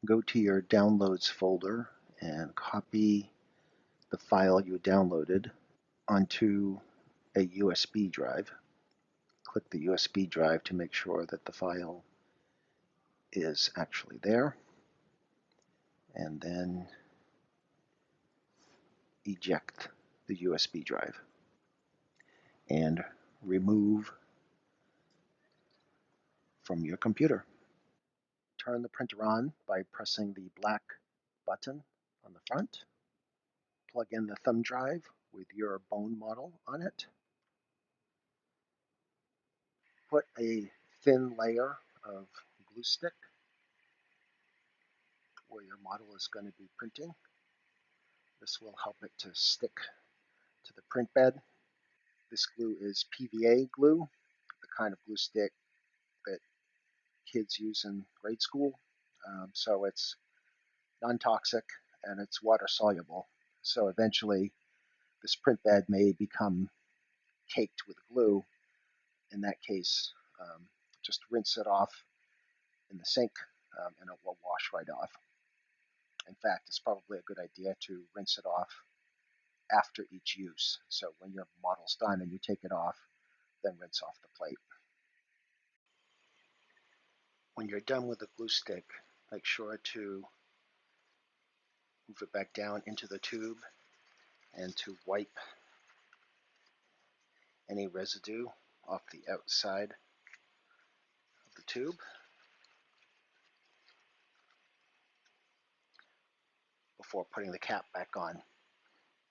go to your Downloads folder and copy the file you downloaded onto a USB drive. Click the USB drive to make sure that the file is actually there, and then eject the USB drive and remove from your computer. Turn the printer on by pressing the black button on the front. Plug in the thumb drive with your bone model on it. Put a thin layer of glue stick where your model is going to be printing. This will help it to stick to the print bed. This glue is PVA glue, the kind of glue stick that kids use in grade school. So it's non-toxic and it's water soluble. So eventually this print bed may become caked with glue. In that case, just rinse it off in the sink and it will wash right off. In fact, it's probably a good idea to rinse it off after each use. So when your model's done and you take it off, then rinse off the plate. When you're done with the glue stick, make sure to move it back down into the tube and to wipe any residue off the outside of the tube. Before putting the cap back on.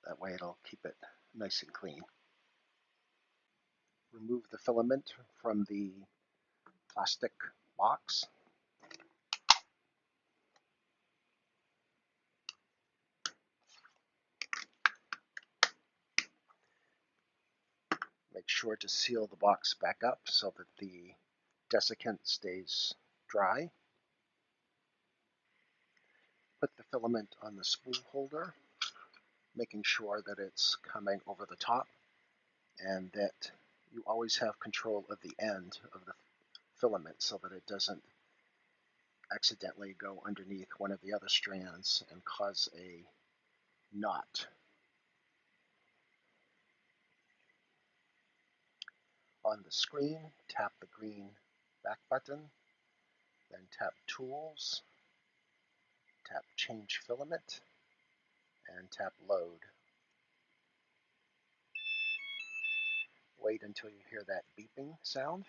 That way it'll keep it nice and clean. Remove the filament from the plastic box. Make sure to seal the box back up so that the desiccant stays dry. Put the filament on the spool holder, making sure that it's coming over the top and that you always have control of the end of the filament so that it doesn't accidentally go underneath one of the other strands and cause a knot. On the screen, tap the green back button, then tap Tools, tap Change Filament, and tap Load. Wait until you hear that beeping sound.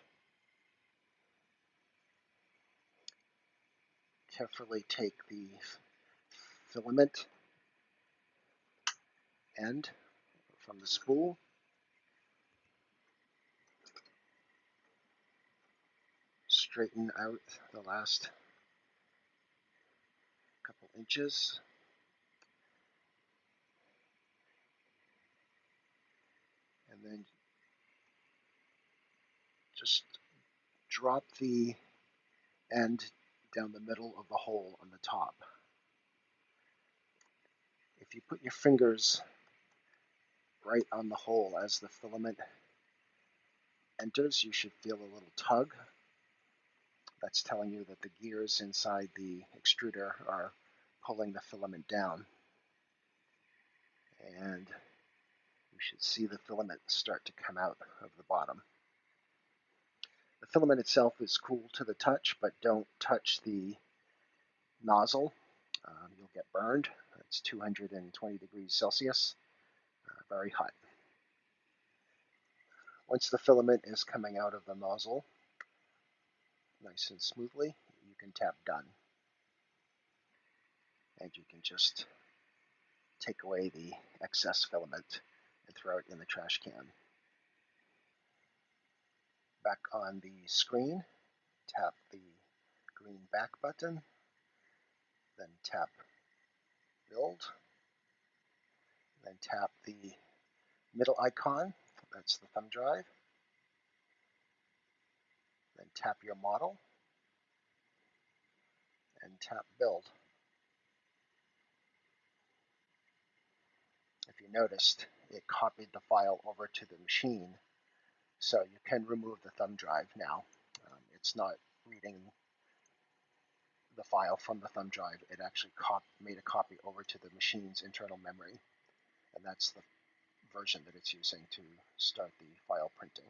Carefully take the filament end from the spool. Straighten out the last couple inches. And then just drop the end down the middle of the hole on the top. If you put your fingers right on the hole as the filament enters, you should feel a little tug. That's telling you that the gears inside the extruder are pulling the filament down. And you should see the filament start to come out of the bottom. The filament itself is cool to the touch, but don't touch the nozzle. You'll get burned. It's 220 degrees Celsius, very hot. Once the filament is coming out of the nozzle, nice and smoothly, you can tap Done. And you can just take away the excess filament and throw it in the trash can. Back on the screen, tap the green back button, then tap Build, then tap the middle icon, that's the thumb drive, then tap your model, and tap Build. If you noticed, it copied the file over to the machine, so you can remove the thumb drive now. It's not reading the file from the thumb drive, it actually made a copy over to the machine's internal memory, and that's the version that it's using to start the file printing.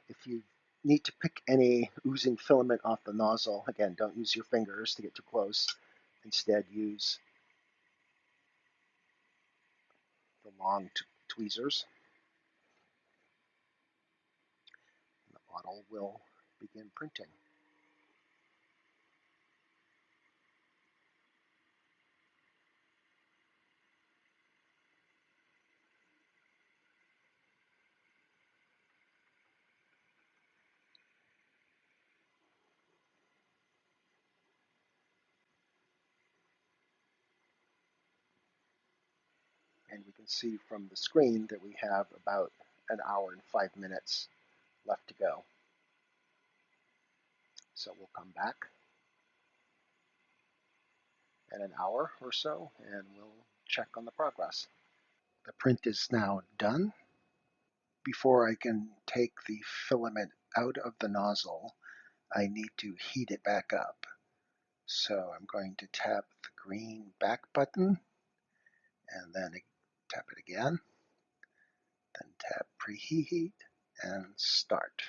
If you need to pick any oozing filament off the nozzle, again, don't use your fingers to get too close. Instead, use the long tweezers. The model will begin printing. And we can see from the screen that we have about an hour and 5 minutes left to go. So we'll come back in an hour or so and we'll check on the progress. The print is now done. Before I can take the filament out of the nozzle, I need to heat it back up. So I'm going to tap the green back button and then tap it again, then tap preheat and start.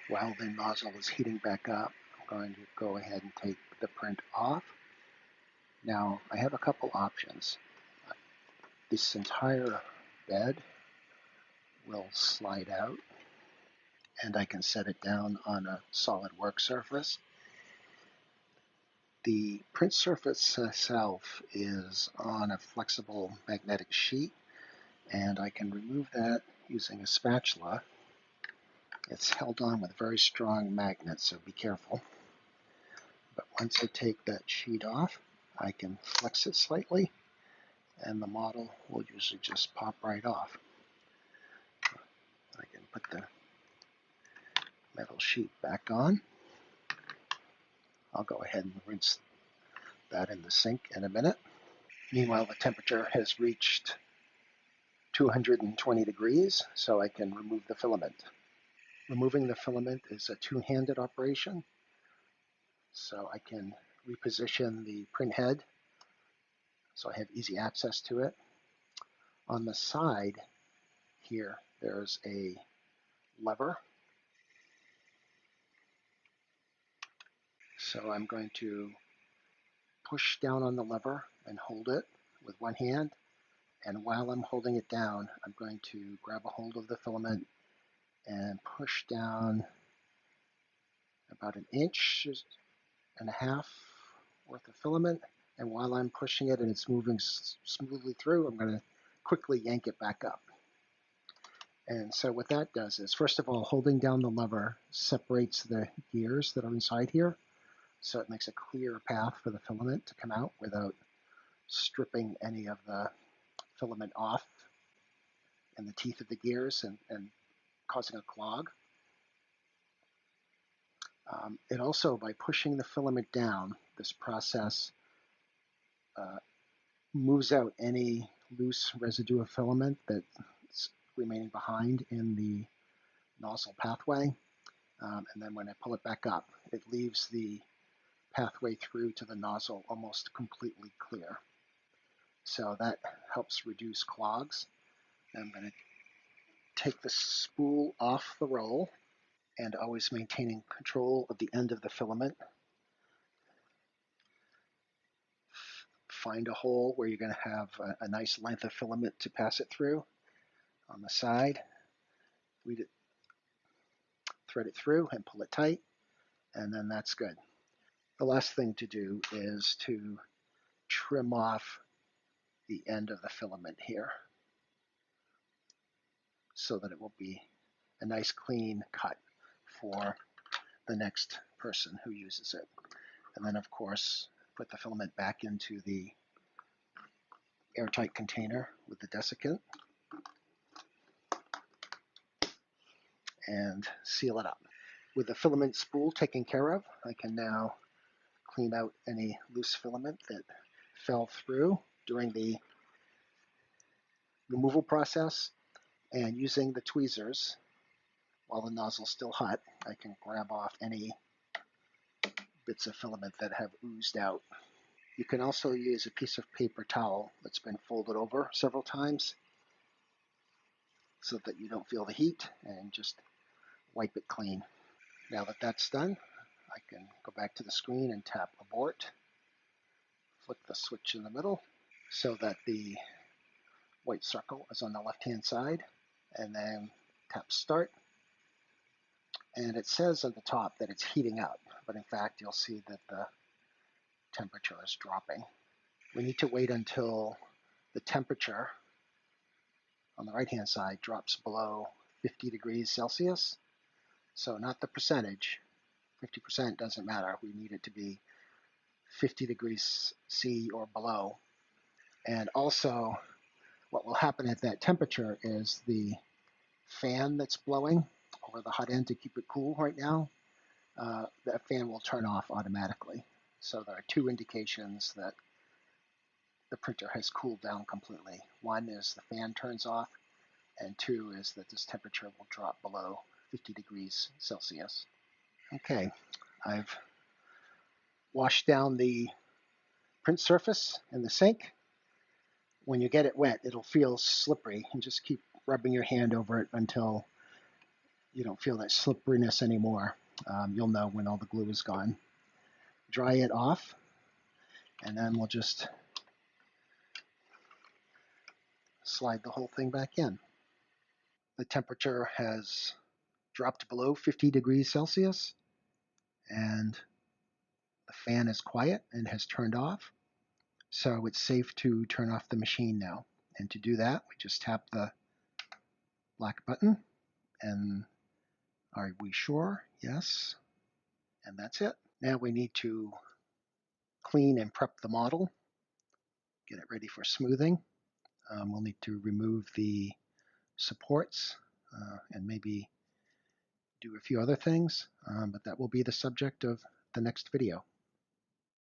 While the nozzle is heating back up, I'm going to go ahead and take the print off. Now I have a couple options. This entire bed will slide out and I can set it down on a solid work surface. The print surface itself is on a flexible magnetic sheet, and I can remove that using a spatula. It's held on with very strong magnets, so be careful. But once I take that sheet off, I can flex it slightly, and the model will usually just pop right off. I can put the metal sheet back on. I'll go ahead and rinse that in the sink in a minute. Meanwhile, the temperature has reached 220 degrees, so I can remove the filament. Removing the filament is a two-handed operation, so I can reposition the print head so I have easy access to it. On the side here, there's a lever. So I'm going to push down on the lever and hold it with one hand. And while I'm holding it down, I'm going to grab a hold of the filament and push down about 1.5 inches worth of filament. And while I'm pushing it and it's moving smoothly through, I'm going to quickly yank it back up. And so what that does is, first of all, holding down the lever separates the gears that are inside here. So it makes a clear path for the filament to come out without stripping any of the filament off in the teeth of the gears and causing a clog. It also, by pushing the filament down, this process moves out any loose residue of filament that's remaining behind in the nozzle pathway. And then when I pull it back up, it leaves the pathway through to the nozzle almost completely clear. So that helps reduce clogs. I'm going to take the spool off the roll and always maintaining control of the end of the filament. Find a hole where you're going to have a nice length of filament to pass it through on the side. Thread it through and pull it tight, and then that's good. The last thing to do is to trim off the end of the filament here so that it will be a nice clean cut for the next person who uses it. And then, of course, put the filament back into the airtight container with the desiccant and seal it up. With the filament spool taken care of, I can now clean out any loose filament that fell through during the removal process, and using the tweezers while the nozzle is still hot, I can grab off any bits of filament that have oozed out. You can also use a piece of paper towel that's been folded over several times so that you don't feel the heat, and just wipe it clean. Now that that's done, I can go back to the screen and tap abort, flick the switch in the middle so that the white circle is on the left-hand side, and then tap start. And it says on the top that it's heating up, but in fact you'll see that the temperature is dropping. We need to wait until the temperature on the right-hand side drops below 50 degrees Celsius. So not the percentage, 50% doesn't matter. We need it to be 50 degrees C or below. And also what will happen at that temperature is the fan that's blowing over the hot end to keep it cool right now, that fan will turn off automatically. So there are two indications that the printer has cooled down completely. One is the fan turns off, and two is that this temperature will drop below 50 degrees Celsius. Okay, I've washed down the print surface in the sink. When you get it wet, it'll feel slippery, and just keep rubbing your hand over it until you don't feel that slipperiness anymore. You'll know when all the glue is gone. Dry it off, and then we'll just slide the whole thing back in. The temperature has dropped below 50 degrees Celsius, and the fan is quiet and has turned off. So it's safe to turn off the machine now. And to do that, we just tap the black button, and are we sure? Yes. And that's it. Now we need to clean and prep the model, get it ready for smoothing. We'll need to remove the supports and maybe do a few other things, but that will be the subject of the next video.